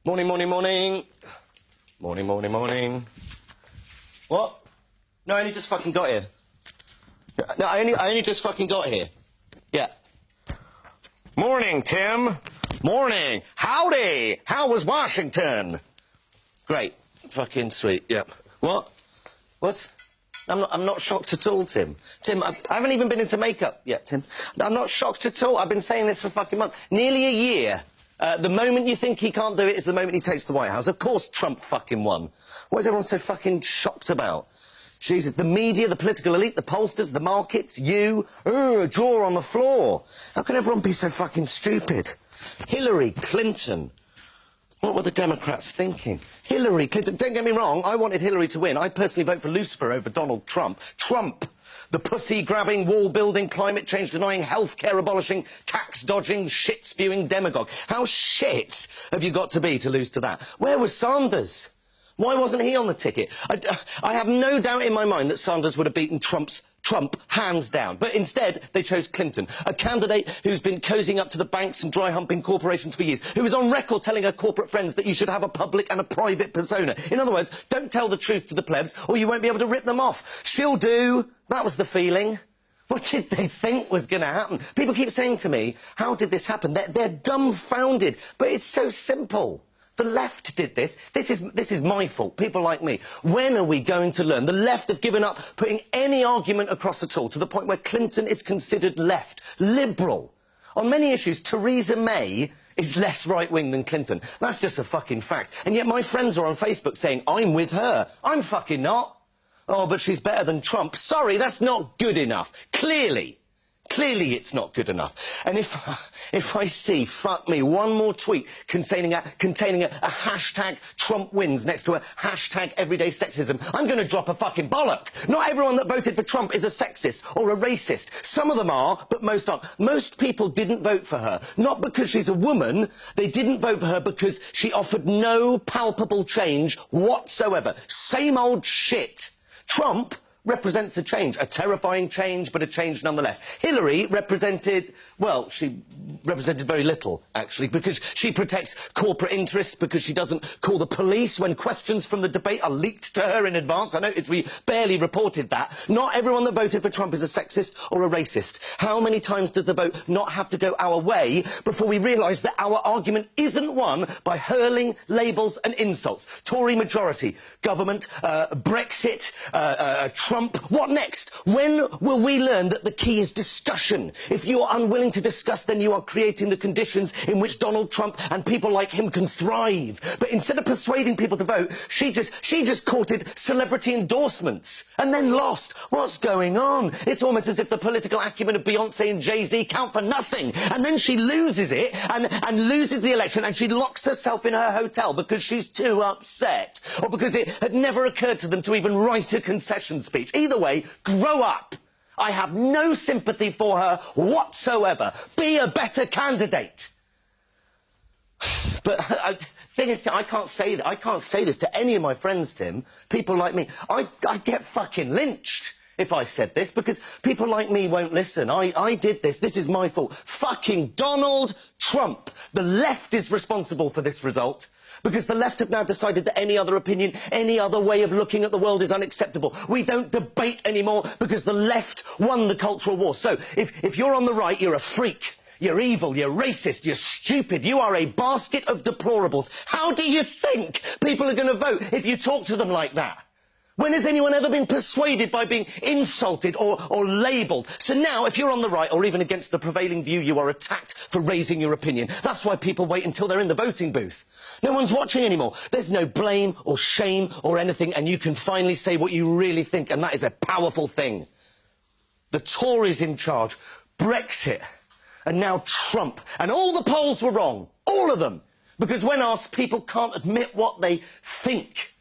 Morning, morning, morning. Morning, morning, morning. What? No, I only just fucking got here. No, I only just fucking got here. Yeah. Morning, Tim. Morning. Howdy. How was Washington? Great. Fucking sweet. Yep. What? What? I'm not shocked at all, Tim. Tim, I haven't even been into makeup yet, Tim. I'm not shocked at all. I've been saying this for fucking months. Nearly a year. The moment you think he can't do it is the moment he takes the White House. Of course Trump fucking won. What is everyone so fucking shocked about? Jesus, the media, the political elite, the pollsters, the markets, you, jaw on the floor. How can everyone be so fucking stupid? Hillary Clinton. What were the Democrats thinking? Hillary Clinton. Don't get me wrong, I wanted Hillary to win. I'd personally vote for Lucifer over Donald Trump. Trump, the pussy-grabbing, wall-building, climate-change-denying, health-care-abolishing, tax-dodging, shit-spewing demagogue. How shit have you got to be to lose to that? Where was Sanders? Why wasn't he on the ticket? I have no doubt in my mind that Sanders would have beaten Trump hands down. But instead, they chose Clinton, a candidate who's been cozying up to the banks and dry-humping corporations for years, who is on record telling her corporate friends that you should have a public and a private persona. In other words, don't tell the truth to the plebs, or you won't be able to rip them off. She'll do. That was the feeling. What did they think was going to happen? People keep saying to me, how did this happen? They're dumbfounded. But it's so simple. The left did this. This is my fault, people like me. When are we going to learn? The left have given up putting any argument across at all, to the point where Clinton is considered left, liberal. On many issues, Theresa May is less right-wing than Clinton. That's just a fucking fact. And yet my friends are on Facebook saying, I'm with her. I'm fucking not. Oh, but she's better than Trump. Sorry, that's not good enough. Clearly it's not good enough. And if I see, fuck me, one more tweet containing a hashtag Trump wins next to a hashtag everyday sexism, I'm going to drop a fucking bollock. Not everyone that voted for Trump is a sexist or a racist. Some of them are, but most aren't. Most people didn't vote for her, not because she's a woman. They didn't vote for her because she offered no palpable change whatsoever. Same old shit. Trump represents a change, a terrifying change, but a change nonetheless. Hillary represented, well, she represented very little, actually, because she protects corporate interests, because she doesn't call the police when questions from the debate are leaked to her in advance. I noticed we barely reported that. Not everyone that voted for Trump is a sexist or a racist. How many times does the vote not have to go our way before we realise that our argument isn't won by hurling labels and insults? Tory majority, government, Brexit, Trump. What next? When will we learn that the key is discussion? If you are unwilling to discuss, then you are creating the conditions in which Donald Trump and people like him can thrive. But instead of persuading people to vote, she just courted celebrity endorsements and then lost. What's going on? It's almost as if the political acumen of Beyonce and Jay-Z count for nothing. And then she loses it and loses the election, and she locks herself in her hotel because she's too upset, or because it had never occurred to them to even write a concession speech. Either way, grow up. I have no sympathy for her whatsoever. Be a better candidate. But thing is, I can't say that. I can't say this to any of my friends, Tim. People like me. I'd get fucking lynched if I said this, because people like me won't listen. I did this. This is my fault. Fucking Donald Trump. The left is responsible for this result. Because the left have now decided that any other opinion, any other way of looking at the world is unacceptable. We don't debate anymore because the left won the cultural war. So if you're on the right, you're a freak. You're evil, you're racist, you're stupid, you are a basket of deplorables. How do you think people are going to vote if you talk to them like that? When has anyone ever been persuaded by being insulted or labelled? So now, if you're on the right or even against the prevailing view, you are attacked for raising your opinion. That's why people wait until they're in the voting booth. No one's watching anymore. There's no blame or shame or anything, and you can finally say what you really think, and that is a powerful thing. The Tories in charge, Brexit, and now Trump. And all the polls were wrong. All of them. Because when asked, people can't admit what they think.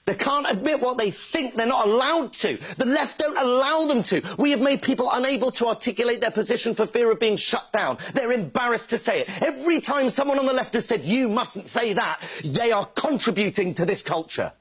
They can't admit what they think. They're not allowed to. The left don't allow them to. We have made people unable to articulate their position for fear of being shut down. They're embarrassed to say it. Every time someone on the left has said, you mustn't say that, they are contributing to this culture.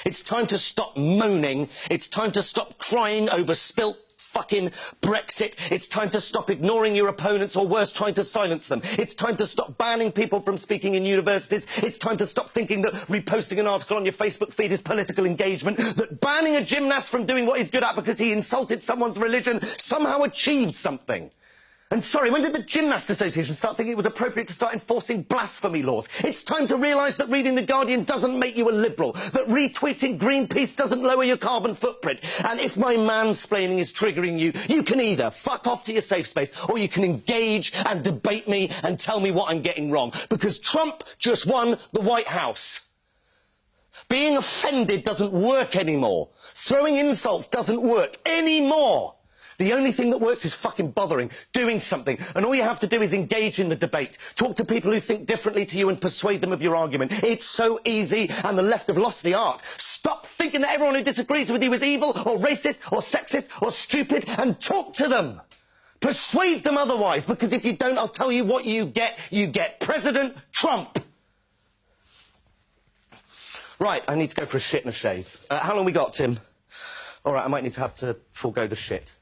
It's time to stop moaning. It's time to stop crying over spilt fucking Brexit. It's time to stop ignoring your opponents, or worse, trying to silence them. It's time to stop banning people from speaking in universities. It's time to stop thinking that reposting an article on your Facebook feed is political engagement, that banning a gymnast from doing what he's good at because he insulted someone's religion somehow achieved something. And sorry, when did the Gymnast Association start thinking it was appropriate to start enforcing blasphemy laws? It's time to realise that reading The Guardian doesn't make you a liberal, that retweeting Greenpeace doesn't lower your carbon footprint. And if my mansplaining is triggering you, you can either fuck off to your safe space, or you can engage and debate me and tell me what I'm getting wrong. Because Trump just won the White House. Being offended doesn't work anymore. Throwing insults doesn't work anymore. The only thing that works is fucking bothering, doing something. And all you have to do is engage in the debate. Talk to people who think differently to you and persuade them of your argument. It's so easy, and the left have lost the art. Stop thinking that everyone who disagrees with you is evil or racist or sexist or stupid, and talk to them. Persuade them otherwise, because if you don't, I'll tell you what you get. You get President Trump. Right, I need to go for a shit and a shave. How long we got, Tim? All right, I might need to have to forego the shit.